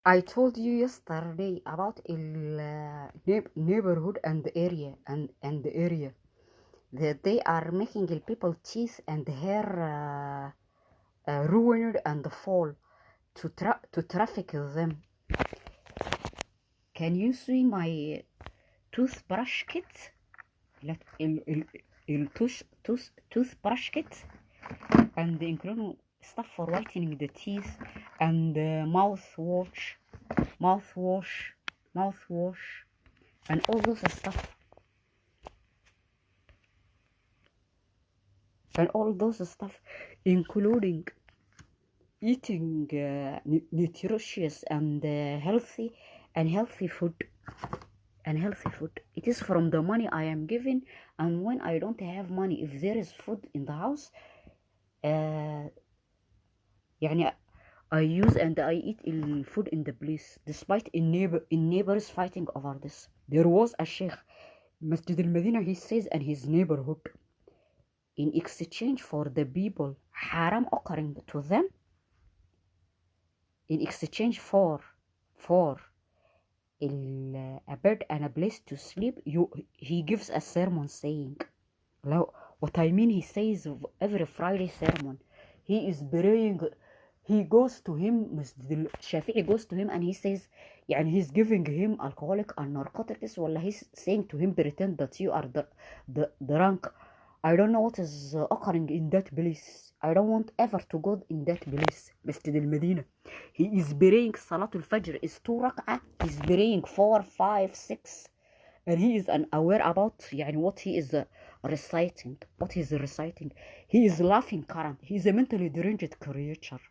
I told you yesterday about neighborhood and the area and the area that they are making the people teeth and hair ruined and fall to traffic them. Can you see my toothbrush kit? Toothbrush kit and including stuff for whitening the teeth and mouthwash, and all those stuff. And all those stuff, including eating nutritious and healthy food. It is from the money I am giving, and when I don't have money, if there is food in the house, يعني I use and I eat food in the place, despite neighbors fighting over this. There was a sheikh, Masjid al-Medina, he says, and his neighborhood, in exchange for the people haram occurring to them, in exchange for a bed and a place to sleep, he gives a sermon saying, what I mean, he says every Friday sermon, he is praying, he goes to him, Shafi'i goes to him and he says, يعني he's giving him alcoholic and narcotics, ولا he's saying to him, pretend that you are the drunk. I don't know what is occurring in that place. I don't want ever to go in that place, Masjid al-Medina. He is praying Salatul Fajr is 2 rak'ah. He's praying 4, 5, 6. And he is unaware about what he is reciting. What he is reciting. He is laughing current. He is a mentally deranged creature.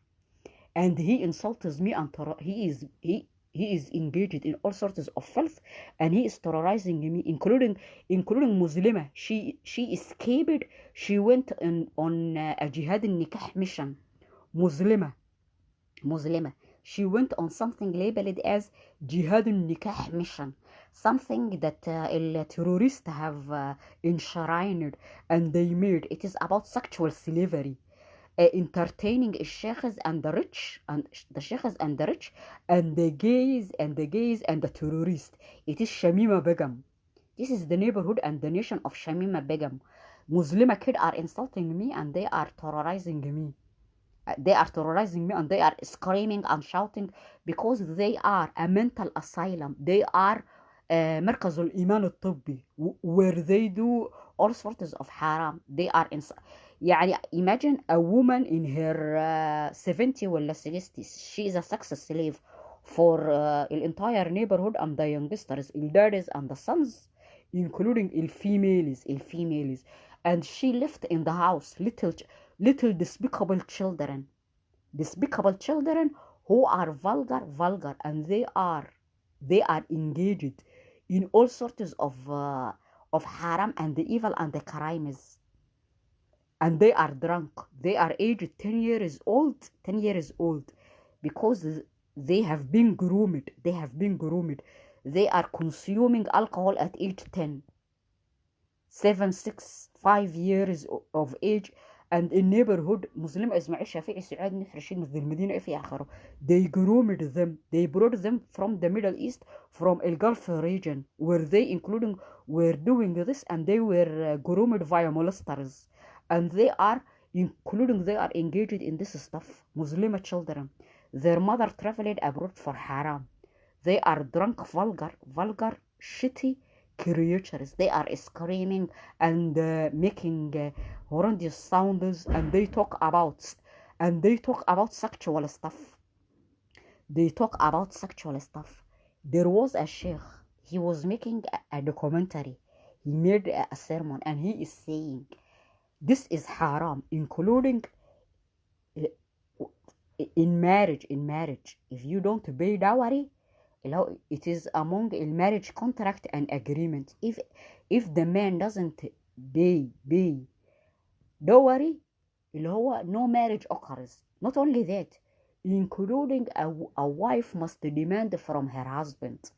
And he insults me and he is engaged in all sorts of filth, and he is terrorizing me, including Muslima. She escaped. She went on a jihad al-nikah mission. Muslima. She went on something labeled as jihad al-nikah mission, something that terrorists have enshrined and they made. It is about sexual slavery. Entertaining sheikhs and the rich, and the gays and the terrorists. It is Shamima Begum. This is the neighborhood and the nation of Shamima Begum. Muslima kids are insulting me and they are terrorizing me. And they are screaming and shouting because they are a mental asylum. They are مركز الإيمان الطبي, where they do all sorts of haram. They are imagine a woman in her 70 or 60s. She is a sex slave for the entire neighborhood and the youngsters, the daddies and the sons, including the females. And she left in the house little despicable children who are vulgar, and they are engaged in all sorts of haram and the evil and the crimes. And they are drunk. They are aged 10 years old, because they have been groomed. They are consuming alcohol at age 10, 7, 6, 5 years of age. And in neighborhood, Muslim Ismail Shafi'i Suad Nifrashin of the Medina Ifi Akharo, they groomed them. They brought them from the Middle East, from El Gulf region, where they were doing this, and they were groomed via molesters. And they are engaged in this stuff. Muslim children, their mother traveled abroad for haram. They are drunk, vulgar, shitty creatures. They are screaming and making horrendous sounds, and they talk about sexual stuff. There was a sheikh. He was making a documentary. He made a sermon, and he is saying, this is haram, including in marriage. If you don't pay dowry, it is among a marriage contract and agreement. If the man doesn't pay dowry, no marriage occurs. Not only that, including a wife must demand from her husband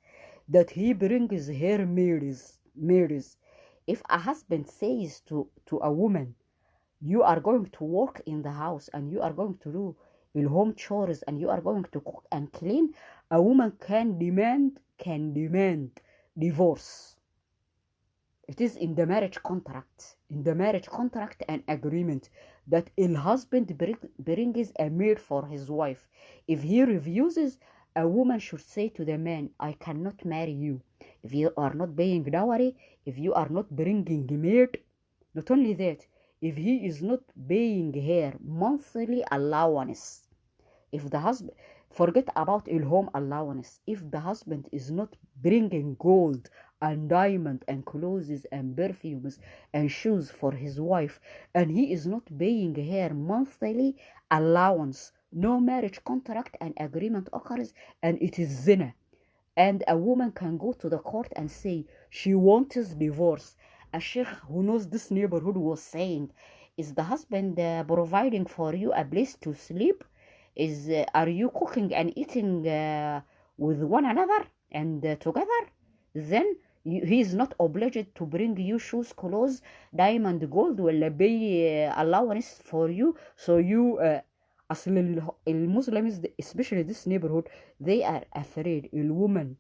that he brings her maids. If a husband says to a woman, you are going to work in the house and you are going to do home chores and you are going to cook and clean, a woman can demand divorce. It is in the marriage contract and agreement that a husband brings a maid for his wife. If he refuses, a woman should say to the man, I cannot marry you. If you are not paying dowry, if you are not bringing maid, not only that, if he is not paying her monthly allowance, if the husband, forget about home allowance, if the husband is not bringing gold and diamond and clothes and perfumes and shoes for his wife, and he is not paying her monthly allowance, no marriage contract and agreement occurs, and it is zina. And a woman can go to the court and say she wants divorce. A sheikh who knows this neighborhood was saying, is the husband providing for you a place to sleep? Are you cooking and eating with one another and together? Then he is not obliged to bring you shoes, clothes, diamond, gold, ولا pay allowance for you. So you أصل Muslims, especially this neighborhood, they are afraid a woman,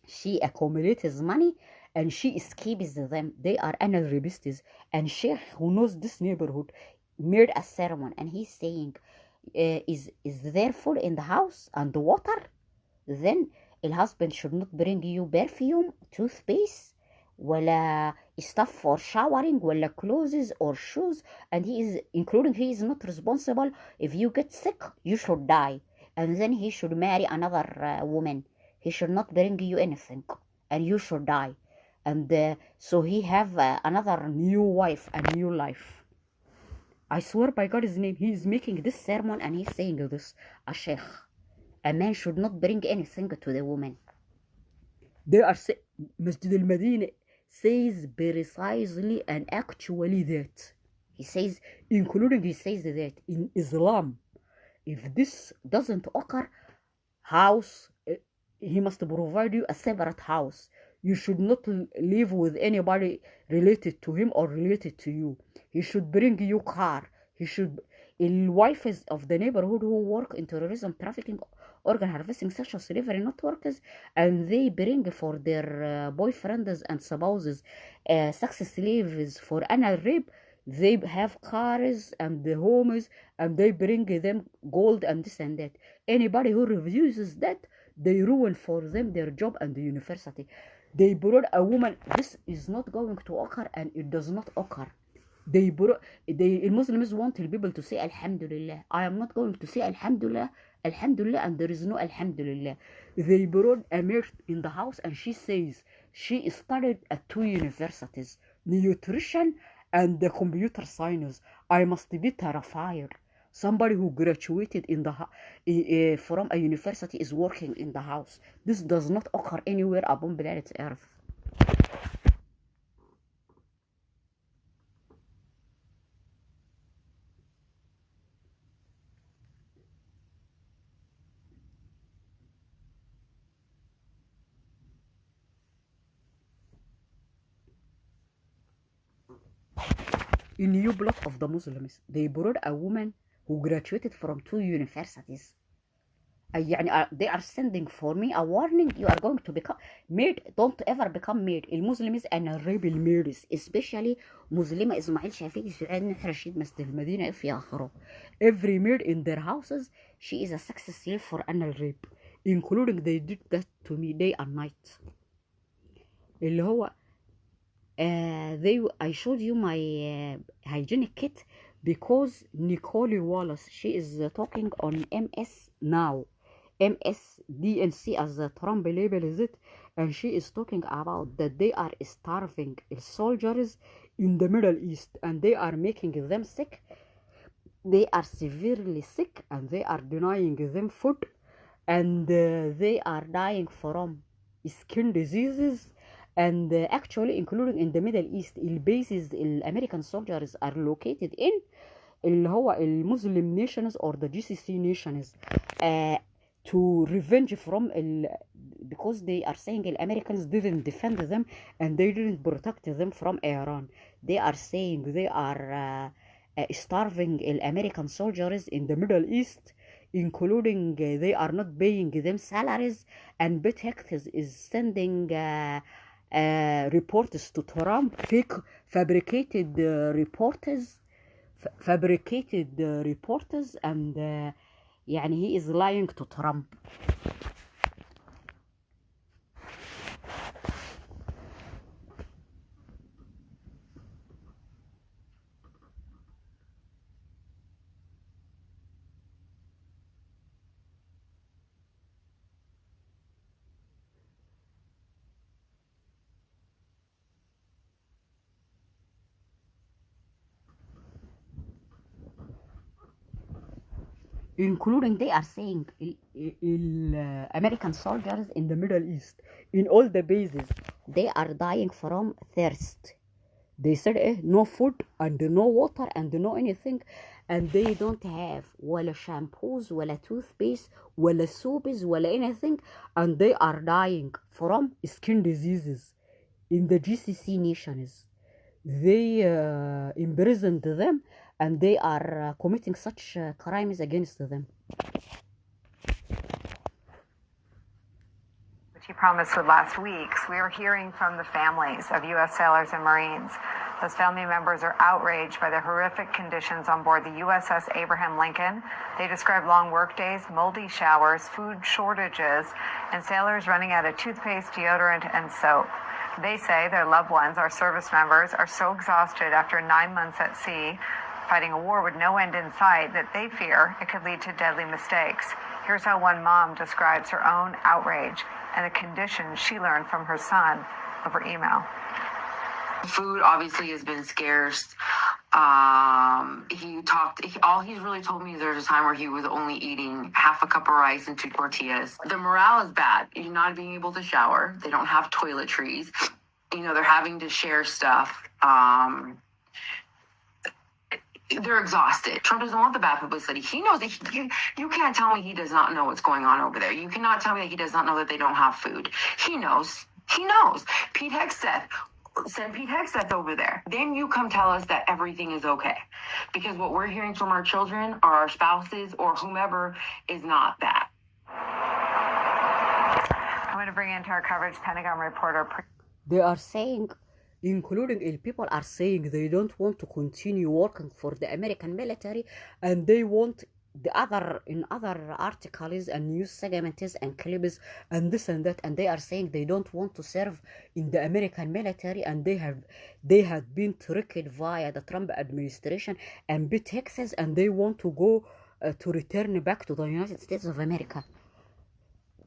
she accumulates money and she escapes them. They are anal rapists. And Sheikh, who knows this neighborhood, made a sermon and he's saying, is there food in the house and water? Then the husband should not bring you perfume, toothpaste, ولا stuff for showering, ولا clothes or shoes, and he is not responsible. If you get sick, you should die, and then he should marry another woman. He should not bring you anything, and you should die, and so he have another new wife, a new life. I swear by God's name, he is making this sermon and he's saying this, a sheikh. A man should not bring anything to the woman. They are Masjid al-Madinah says precisely and actually that. He says that in Islam, if this doesn't occur, house, he must provide you a separate house. You should not live with anybody related to him or related to you. He should bring you car. Wives of the neighborhood who work in terrorism, trafficking, organ harvesting, sexual slavery networks, and they bring for their boyfriends and spouses sex slaves for anal rape. They have cars and the homes, and they bring them gold and this and that. Anybody who refuses that, they ruin for them their job and the university. They brought a woman. This is not going to occur, and it does not occur. Muslims want people to say Alhamdulillah. I am not going to say Alhamdulillah, and there is no Alhamdulillah. They brought a maid in the house, and she says she studied at 2 universities, nutrition and the computer science. I must be terrified. Somebody who graduated from a university is working in the house. This does not occur anywhere upon planet Earth. In new blood of the Muslims, they brought a woman who graduated from 2 universities. They are sending for me a warning. You are going to become maid. Don't ever become maid. Muslims and rebel maids, especially Muslima Ismail Shafiq Su'ad Rashid Masjid al-Madinah في آخره. Every maid in their houses, she is a sex slave for anal rape, including they did that to me day and night. اللي هو I showed you my hygienic kit because Nicole Wallace, she is talking on MS now, MSDNC as Trump labels it, and she is talking about that they are starving soldiers in the Middle East and they are making them sick. They are severely sick and they are denying them food, and they are dying from skin diseases. And actually, including in the Middle East, bases American soldiers are located in اللي هو Muslim nations or the GCC nations to revenge from because they are saying the Americans didn't defend them and they didn't protect them from Iran. They are saying they are starving American soldiers in the Middle East including they are not paying them salaries, and Bitex is sending reports to Trump, fake fabricated reporters, and يعني he is lying to Trump. Including they are saying American soldiers in the Middle East, in all the bases, they are dying from thirst. They said no food and no water and no anything, and they don't have wala shampoos, wala toothpaste, wala soaps, wala anything, and they are dying from skin diseases. In the GCC nations, they imprisoned them, and they are committing such crimes against them. Which he promised would last weeks. We are hearing from the families of U.S. sailors and Marines. Those family members are outraged by the horrific conditions on board the USS Abraham Lincoln. They describe long workdays, moldy showers, food shortages, and sailors running out of toothpaste, deodorant, and soap. They say their loved ones, our service members, are so exhausted after 9 months at sea, fighting a war with no end in sight, that they fear it could lead to deadly mistakes. Here's how one mom describes her own outrage and the conditions she learned from her son over email. Food obviously has been scarce. All he's really told me is there's a time where he was only eating half a cup of rice and 2 tortillas. The morale is bad. You're not being able to shower. They don't have toiletries. They're having to share stuff. They're exhausted. Trump doesn't want the bad publicity. He knows that you can't tell me he does not know what's going on over there. You cannot tell me that he does not know that they don't have food. He knows. He knows. Send Pete Hegseth over there. Then you come tell us that everything is okay. Because what we're hearing from our children or our spouses or whomever is not that. I'm going to bring into our coverage Pentagon reporter. They are saying, including people are saying they don't want to continue working for the American military, and they want in other articles and news segments and clips and this and that, and they are saying they don't want to serve in the American military, and they have been tricked via the Trump administration and Texas, and they want to go to return back to the United States of America.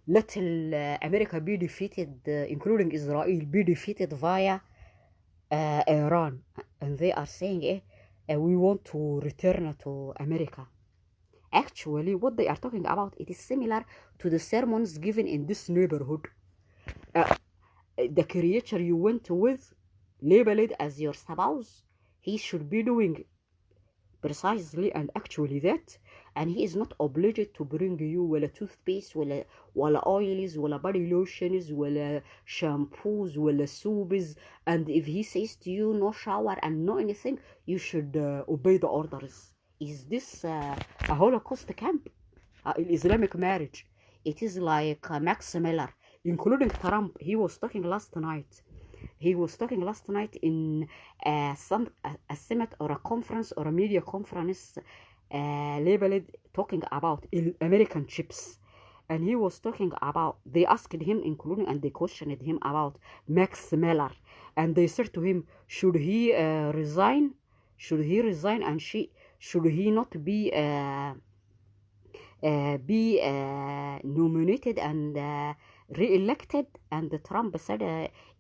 Let America be defeated, including Israel, be defeated via Iran, and they are saying we want to return to America. Actually, what they are talking about, it is similar to the sermons given in this neighborhood. The creature you went with, labeled as your spouse, he should be doing precisely and actually that, and he is not obliged to bring you wala toothpaste, wala oils, wala body lotions, wala shampoos, wala soaps, and if he says to you no shower and no anything, you should obey the orders. Is this a Holocaust camp? Islamic marriage? It is like Max Miller, including Trump. He was talking last night in a summit or a conference or a media conference labeled talking about American chips. And he was talking about, they asked him, including, and they questioned him about Max Miller. And they said to him, should he resign? Should he resign? And should he not be nominated and re-elected? And Trump said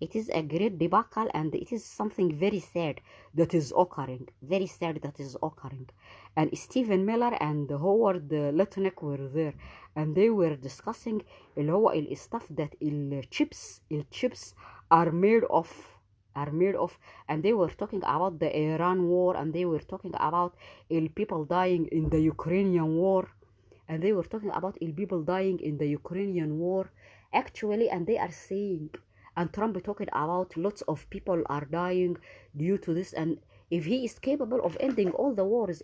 it is a great debacle, and it is something very sad that is occurring. Very sad that is occurring. And Stephen Miller and Howard Lutnick were there, and they were discussing stuff that chips are made of, and they were talking about the Iran war, and they were talking about people dying in the Ukrainian war, and they were talking about people dying in the Ukrainian war actually, and they are saying, and Trump talking about lots of people are dying due to this, and if he is capable of ending all the wars,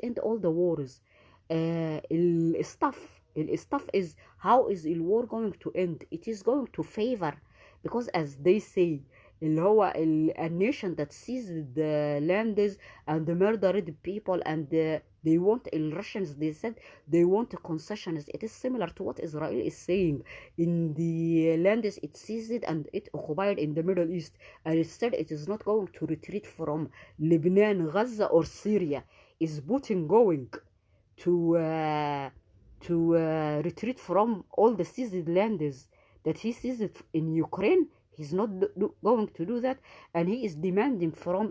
stuff stuff is, how is the war going to end? It is going to favor, because as they say, اللي هو a nation that seized the lands and murdered people, and they want, Russians, they said they want concessions. It is similar to what Israel is saying in the lands it seized and it occupied in the Middle East, and it said it is not going to retreat from Lebanon, Gaza, or Syria. Is Putin going to retreat from all the seized lands that he seized in Ukraine? He's not going to do that, and he is demanding from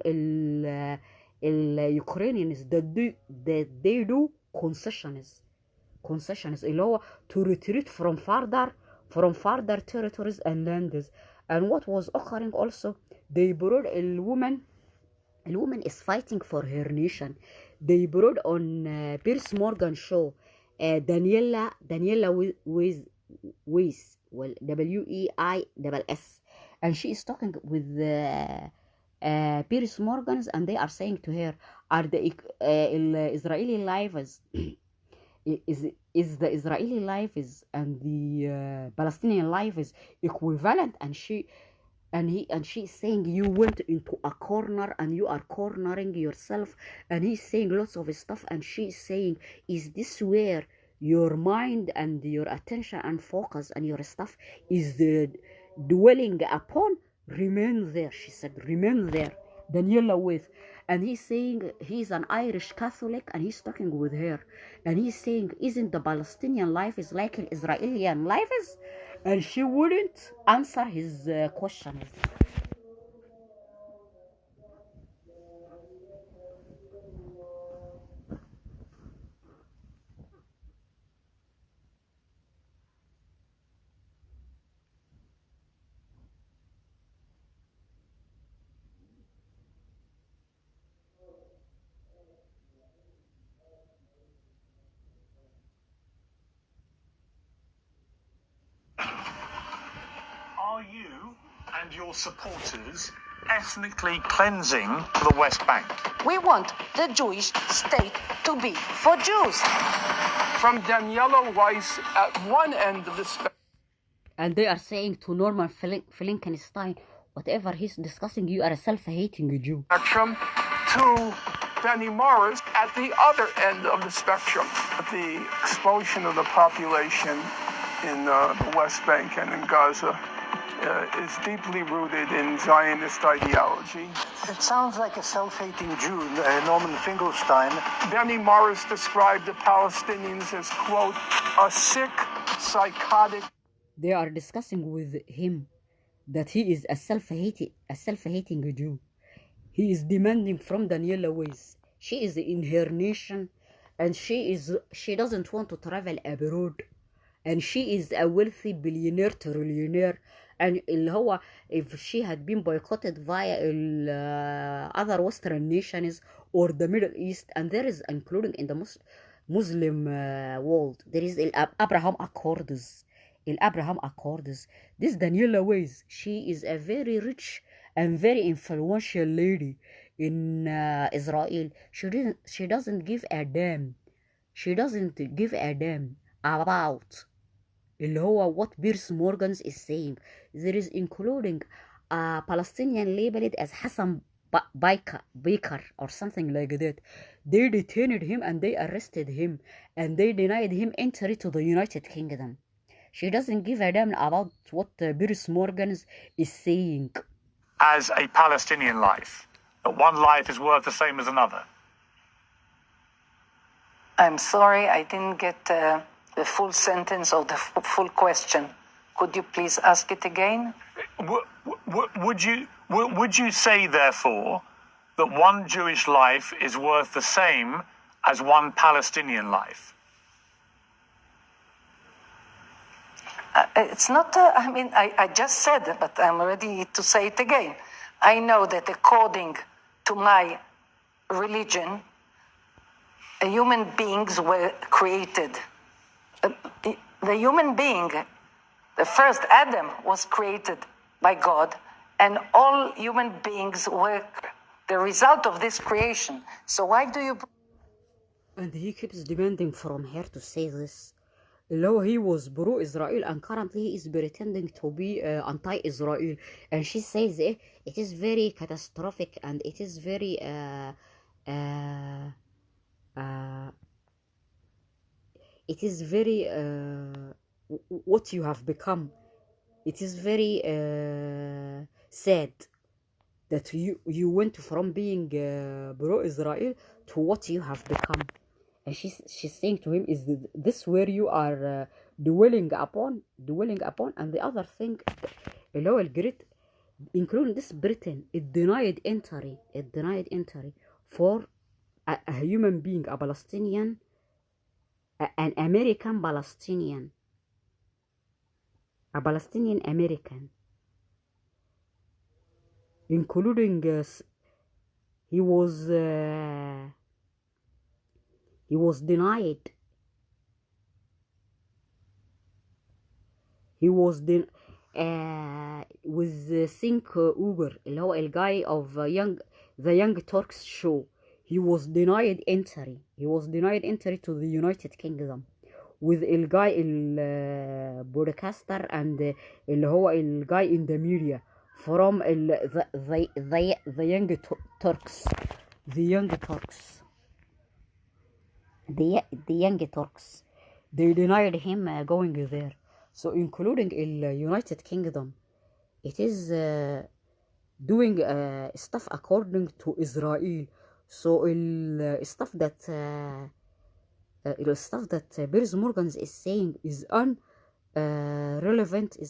Ukrainians that they do concessions اللي هو to retreat from farther territories and lands. And what was occurring also, they brought a woman is fighting for her nation. They brought on Piers Morgan show Daniela Weiss, well, Weiss, and she is talking with Piers Morgans, and they are saying to her, are the Israeli lives is the Israeli lives and the Palestinian lives equivalent? And she is saying, you went into a corner and you are cornering yourself, and he's saying lots of stuff, and she's saying, is this where your mind and your attention and focus and your stuff is dwelling upon? Remain there, she said, remain there, Daniela with. And he's saying, he's an Irish Catholic, and he's talking with her, and he's saying, isn't the Palestinian life is like an Israeli life is? And she wouldn't answer his questions. Are you and your supporters ethnically cleansing the West Bank? We want the Jewish state to be for Jews. From Daniela Weiss at one end of the spectrum. And they are saying to Norman Finkelstein, whatever he's discussing, you are a self-hating Jew. To Benny Morris at the other end of the spectrum. The expulsion of the population in the West Bank and in Gaza is deeply rooted in Zionist ideology. It sounds like a self-hating Jew, Norman Finkelstein. Benny Morris described the Palestinians as, quote, a sick, psychotic. They are discussing with him that he is a self-hating Jew. He is demanding from Daniela Weiss. She is in her nation, and she doesn't want to travel abroad, and she is a wealthy billionaire, trillionaire. And if she had been boycotted via other Western nations or the Middle East, and there is, including in the Muslim world, there is Abraham Accords. This Daniela Weiss, she is a very rich and very influential lady in Israel. She doesn't give a damn. She doesn't give a damn about what Piers Morgan is saying. There is including a Palestinian labeled as Hassan Baker or something like that. They detained him and they arrested him and they denied him entry to the United Kingdom. She doesn't give a damn about what Piers Morgan is saying. As a Palestinian life, that one life is worth the same as another. I'm sorry, I didn't get the full sentence or the full question. Could you please ask it again? Would you say, therefore, that one Jewish life is worth the same as one Palestinian life? It's not, I just said it, but I'm ready to say it again. I know that according to my religion, human beings were created. The human being, the first Adam, was created by God, and all human beings were the result of this creation. So why do you... And he keeps demanding from her to say this. he was pro-Israel and currently he is pretending to be anti-Israel. And she says it is very catastrophic and it is very uh, uh, it is very what you have become. It is very sad that you went from being pro-Israel to what you have become. And she's saying to him, is this where you are dwelling upon? And the other thing, الجريت, including this Britain, it denied entry for a human being, a Palestinian, an American Palestinian, a Palestinian American, including he was denied. He was with Think Uber, اللي هو الجاي of the Young Turks show. He was denied entry. He was denied entry to the United Kingdom with الجاي broadcaster and اللي هو الجاي in the media from the Young Turks. The Young Turks. The Young Turks. They denied him going there. So including the United Kingdom, it is doing stuff according to Israel. So stuff that Piers Morgan is saying is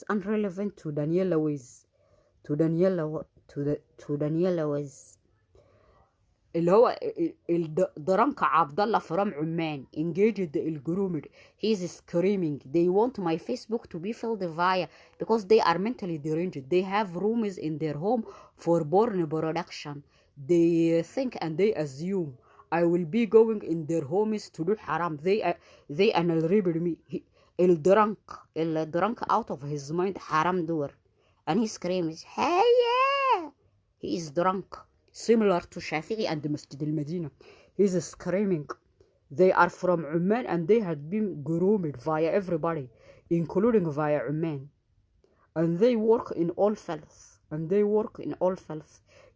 unrelevant to Daniela Wiz, to Daniela Wiz. اللي هو الدرنك عبد الله from عمان engaged الجرومر. He is screaming, they want my Facebook to be filled via, because they are mentally deranged. They have rooms in their home for porn production. They think and they assume I will be going in their homes to do haram. They analyze me. الدرنك out of his mind haram door, and he screams, hey yeah, he is drunk. Similar to Shafi'i and Masjid al-Medina. He's screaming. They are from Oman and they had been groomed via everybody, including via Oman. And they work in all filth.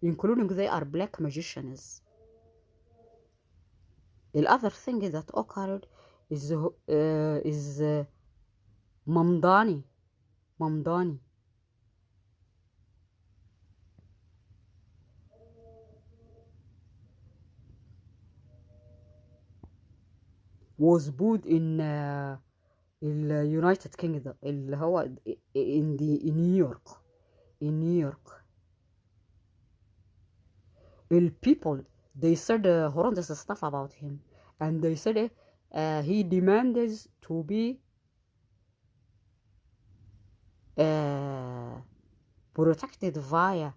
Including they are black magicians. The other thing that occurred is Mamdani. Was put in United Kingdom, اللي هو in New York. The people, they said horrendous stuff about him, and they said he demands to be protected via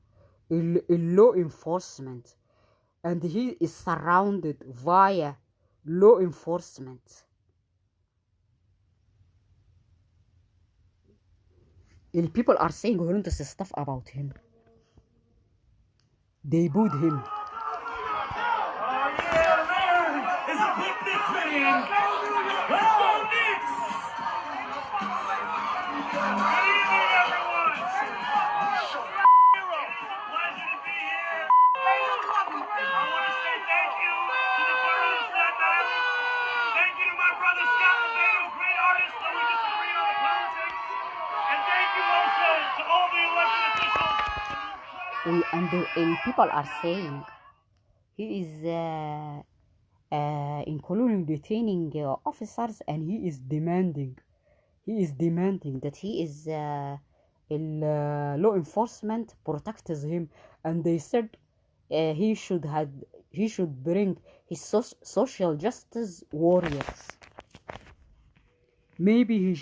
law enforcement, and he is surrounded via law enforcement. People are saying horrendous stuff about him. They booed him. And people are saying he is including detaining officers, and he is demanding that he is law enforcement protects him, and they said he should bring his social justice warriors. Maybe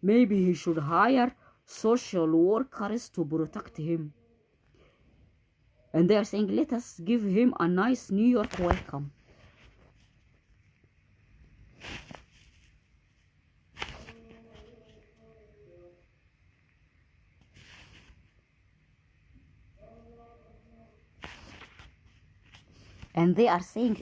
he should hire social workers to protect him. And they are saying, let us give him a nice New York welcome. And they are saying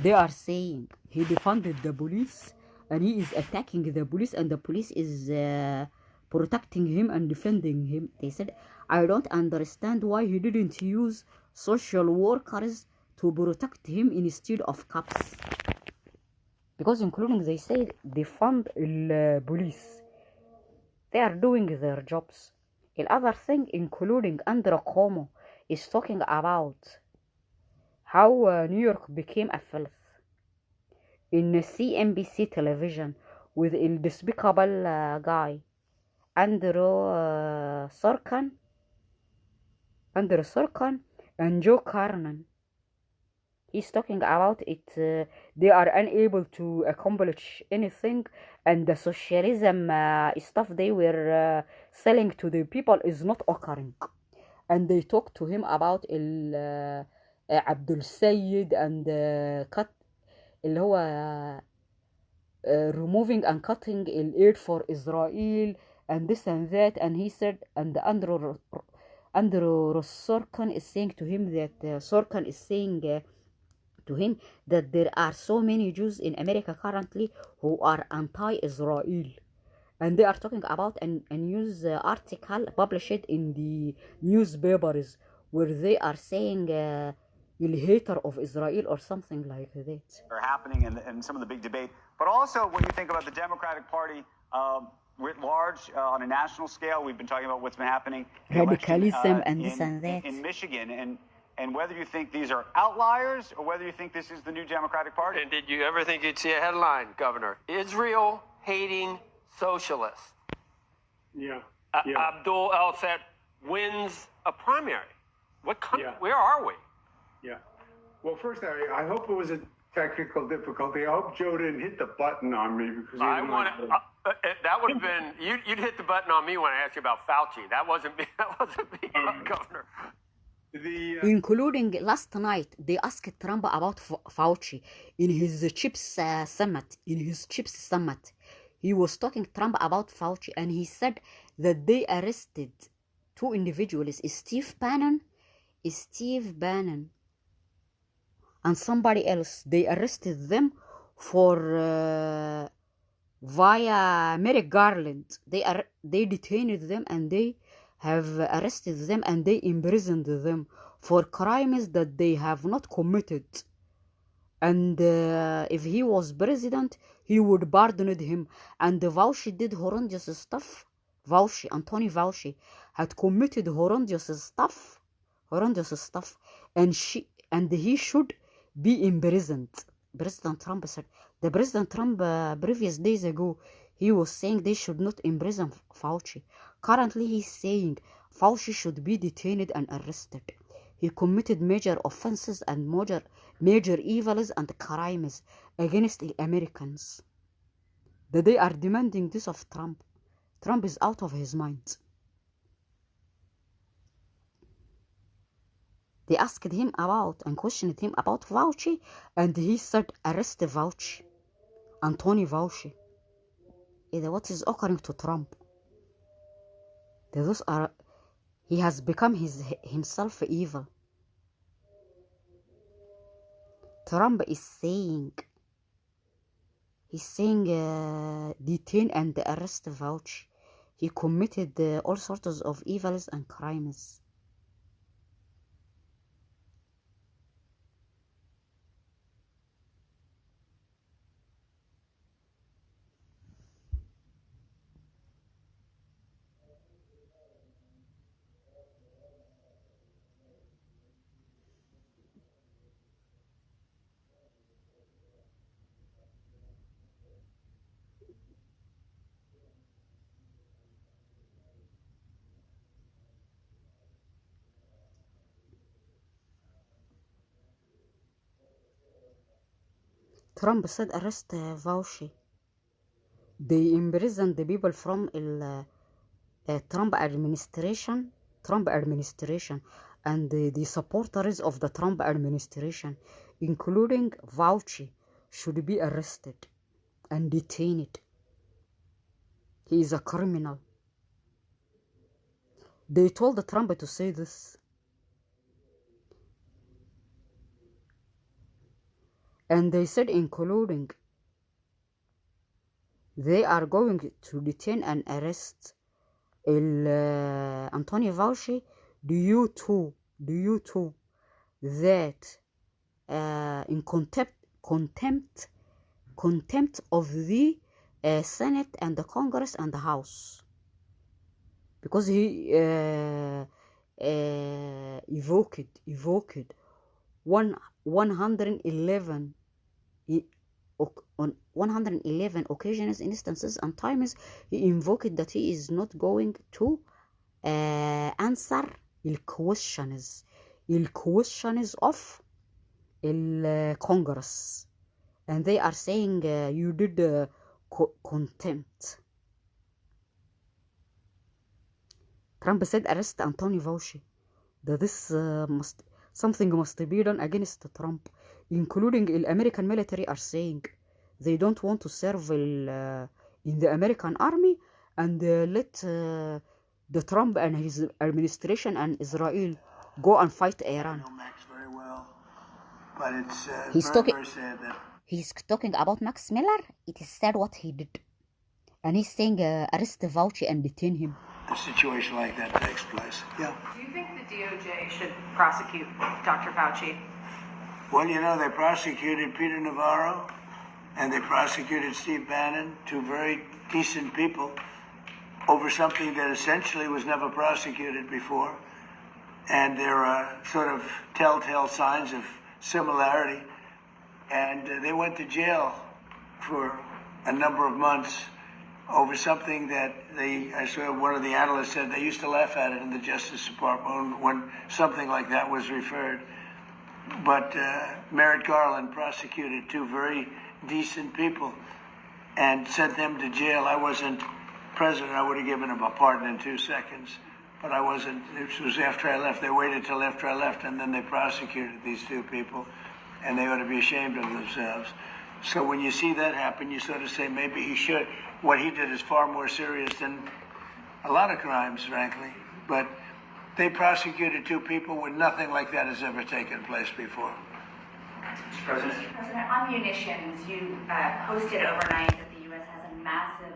They are saying he defunded the police and he is attacking the police and the police is protecting him and defending him. They said, I don't understand why he didn't use social workers to protect him instead of cops. Because including they say defund the police. They are doing their jobs. The other thing, including Andrew Cuomo, is talking about how New York became a filth. In CNBC television with the despicable guy, Sorkin, Andrew Sorkin and Joe Carnan. He's talking about it. They are unable to accomplish anything, and the socialism stuff they were selling to the people is not occurring. And they talk to him about Abdul Sayyid and cut اللي هو removing and cutting aid for Israel and this and that. And he said, and Andrew Sorkin is saying to him that Sorkin is saying to him that there are so many Jews in America currently who are anti-Israel. And they are talking about a news article published in the newspapers where they are saying hater of Israel or something like that. Are happening in some of the big debate, but also when you think about the Democratic Party writ large on a national scale, we've been talking about what's been happening radicalism and this and that in Michigan, and whether you think these are outliers or whether you think this is the new Democratic Party. And did you ever think you'd see a headline, Governor? Israel hating socialist. Yeah. Abdul El-Sat wins a primary. What country? Yeah. Where are we? Yeah. Well, first, I hope it was a technical difficulty. I hope Joe didn't hit the button on me because I want that would have been you'd hit the button on me when I asked you about Fauci. That wasn't me. That wasn't me, Governor. Including last night, they asked Trump about Fauci in his CHIPS summit. He was talking Trump about Fauci, and he said that they arrested two individuals, Steve Bannon, and somebody else. They arrested them for via Merrick Garland. They detained them and they have arrested them and they imprisoned them for crimes that they have not committed. And if he was president, he would pardon him. And Fauci did horrendous stuff. Anthony Fauci had committed horrendous stuff, and he should be imprisoned. President Trump said. The President Trump previous days ago, he was saying they should not imprison Fauci. Currently, he's saying Fauci should be detained and arrested. He committed major offenses and major evils and crimes against the Americans. That they are demanding this of Trump. Trump is out of his mind. They asked him about and questioned him about Fauci, and he said, arrest Fauci. Anthony Fauci. What is occurring to Trump? He has become himself evil. Trump is saying, detain and arrest Fauci. He committed all sorts of evils and crimes. Trump said arrest Fauci. They imprisoned the people from Trump administration and the supporters of the Trump administration, including Fauci, should be arrested and detained. He is a criminal. They told Trump to say this. And they said, including, they are going to detain and arrest Antonio Fauci due to that in contempt of the Senate and the Congress and the House, because he evoked 111 on 111 occasions, instances, and times he invoked that he is not going to answer questions of Congress, and they are saying you did contempt. Trump said arrest Antonio Fauci, that this something must be done against Trump, including the American military are saying they don't want to serve in the American army, and let the Trump and his administration and Israel go and fight Iran. I know Max very well, but it's very sad that he's talking about Max Miller. It is sad what he did, and he's saying arrest Fauci and detain him. a situation like that takes place. Yeah. Do you think the DOJ should prosecute Dr. Fauci? Well, you know, they prosecuted Peter Navarro and they prosecuted Steve Bannon, two very decent people, over something that essentially was never prosecuted before. And there are sort of telltale signs of similarity. And they went to jail for a number of months over something that I saw one of the analysts said they used to laugh at it in the Justice Department when something like that was referred. But Merrick Garland prosecuted two very decent people and sent them to jail. I wasn't president. I would have given them a pardon in 2 seconds. But I wasn't. It was after I left. They waited till after I left, and then they prosecuted these two people, and they ought to be ashamed of themselves. So when you see that happen, you sort of say maybe he should. What he did is far more serious than a lot of crimes, frankly. But they prosecuted two people when nothing like that has ever taken place before. Mr. President, on munitions, you posted overnight that the U.S. has a massive...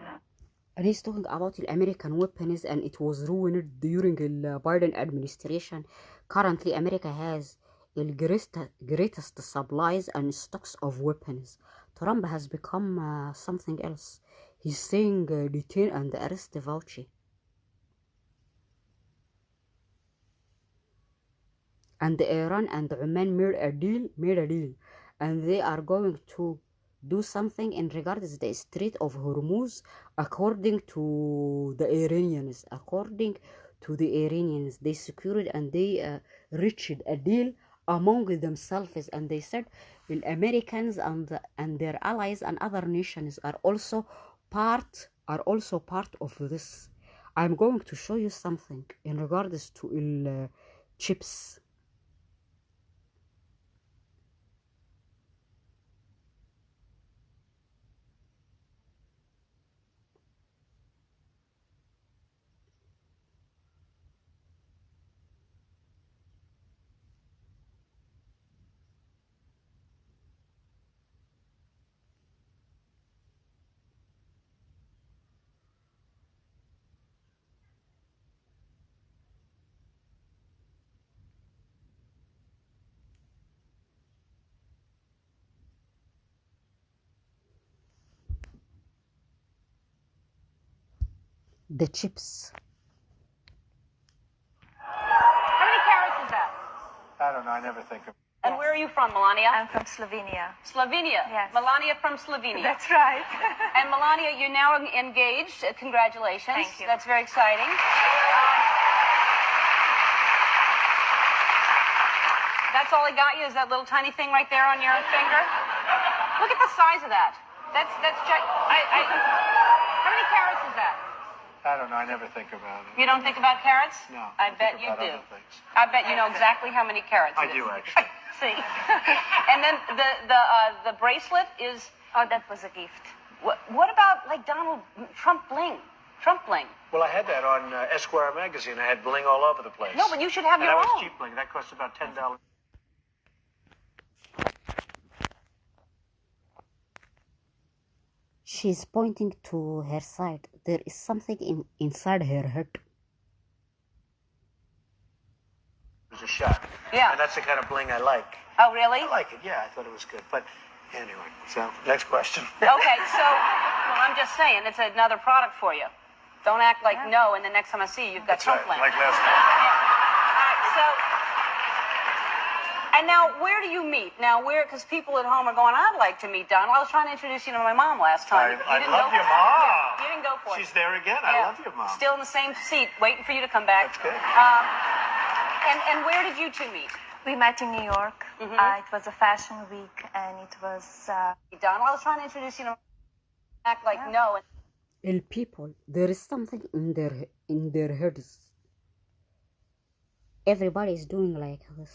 And he's talking about the American weapons, and it was ruined during the Biden administration. Currently, America has the greatest supplies and stocks of weapons. Trump has become something else. He's saying detain and arrest Fauci. And Iran and Oman made a deal, and they are going to do something in regards to the Strait of Hormuz, according to the Iranians. They secured and they reached a deal among themselves, and they said the Americans and their allies and other nations are also part of this. I'm going to show you something in regards to chips. The chips. How many carrots is that? I don't know. I never think of. And where are you from, Melania? I'm from Slovenia. Slovenia? Yes. Melania from Slovenia. That's right. And Melania, you're now engaged. Congratulations. Thank you. That's very exciting. That's all I got you, is that little tiny thing right there on your finger? Look at the size of that. That's how many carrots is that? I don't know. I never think about it. You don't think about carrots? No. I bet you about do. other things. I bet you know exactly how many carrots I it is. do actually. See. And then the bracelet is... Oh, that was a gift. What about, like, Donald Trump bling? Trump bling. Well, I had that on Esquire magazine. I had bling all over the place. No, but you should have your that own. was cheap bling. That cost about $10. She's pointing to her side. There is something inside her head. It was a shot. Yeah. And that's the kind of bling I like. Oh, really? I like it, yeah. I thought it was good. But anyway, so next question. Okay, so, well, I'm just saying, it's another product for you. Don't act like no, and the next time I see you, you've got That's Trump right, land. like last time. All right, so, and now, where do you meet? Now, because people at home are going, I'd like to meet Donald. I was trying to introduce you to my mom last time. I love your mom. Yeah, you didn't go for it. She's there again. I love your mom. Still in the same seat, waiting for you to come back. That's good. And where did you two meet? We met in New York. It was a fashion week, and it was. Donald, I was trying to introduce you to act like no. El people, there is something in their heads. Everybody is doing like this.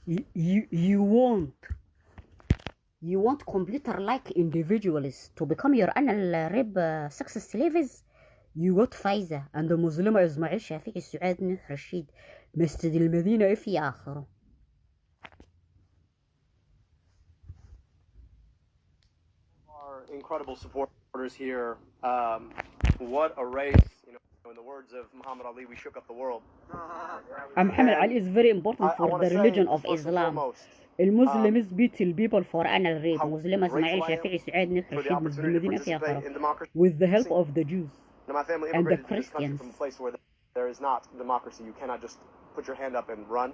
You want computer like individuals to become your anal rape sex slaves. You got فايزة and مسلمة إسماعيل شافعي سعاد نوح رشيد مسجد المدينة في آخره. Our incredible supporters here. What a race! You know, in the words of Muhammad Ali, we shook up the world. Muhammad Ali is very important for the religion of Islam. المسلمز beat people for anal rape. مسلمة إسماعيل شافعي سعاد نوح رشيد مسجد المدينة في آخره. With the help of the Jews Now, my family and the immigrated to this country Christians. from a place where there is not democracy. You cannot just put your hand up and run.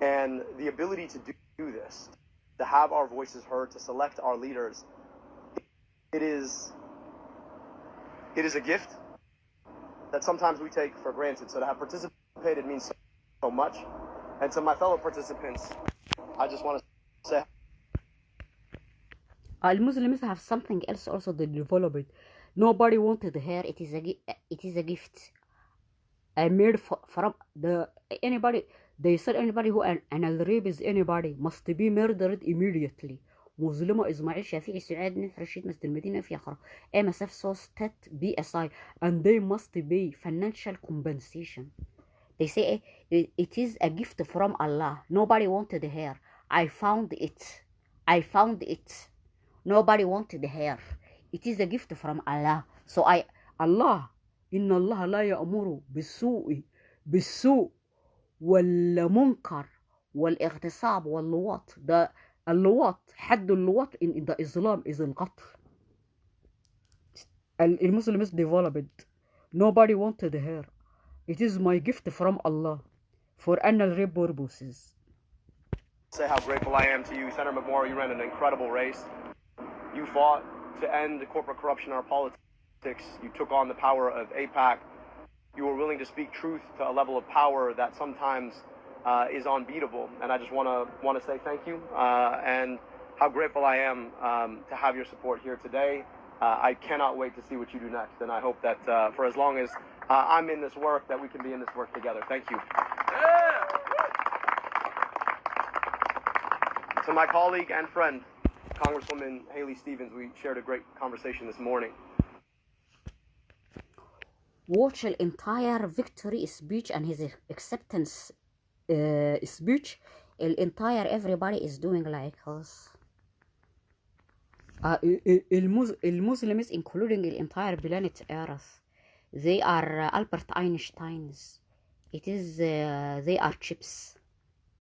And the ability to do this, to have our voices heard, to select our leaders, it is a gift that sometimes we take for granted. So to have participated means so much. And to my fellow participants, I just want to say, Muslims have something else also they developed. Nobody wanted her. It is a gift. I made from anybody. They said anybody who anal rapes anybody must be murdered immediately. مسلمة إسماعيل شافعي سعاد نوح رشيد مسجد المدينة في آخره. MSF so stat BSI and they must pay financial compensation. They say it is a gift from Allah. Nobody wanted her. I found it. Nobody wanted her. It is a gift from Allah. So Allah, إن الله لا يأمر بالسوء والمنكر والاغتصاب واللواط. اللواط حد اللواط in the Islam is القتل. المسلمين developed. Nobody wanted her. It is my gift from Allah for anal rape purposes. say how grateful I am to you. Senator McMorrow, you ran an incredible race. You fought to end corporate corruption in our politics. You took on the power of AIPAC. you were willing to speak truth to a level of power that sometimes is unbeatable. And I just want to say thank you and how grateful I am to have your support here today. I cannot wait to see what you do next, and I hope that for as long as I'm in this work, that we can be in this work together. Thank you. To my colleague and friend, Congresswoman Haley Stevens, we shared a great conversation this morning. Watch the entire victory speech and his acceptance speech. The entire everybody is doing like us. Muslims, including the entire planet Earth, they are Albert Einsteins. It is they are chips.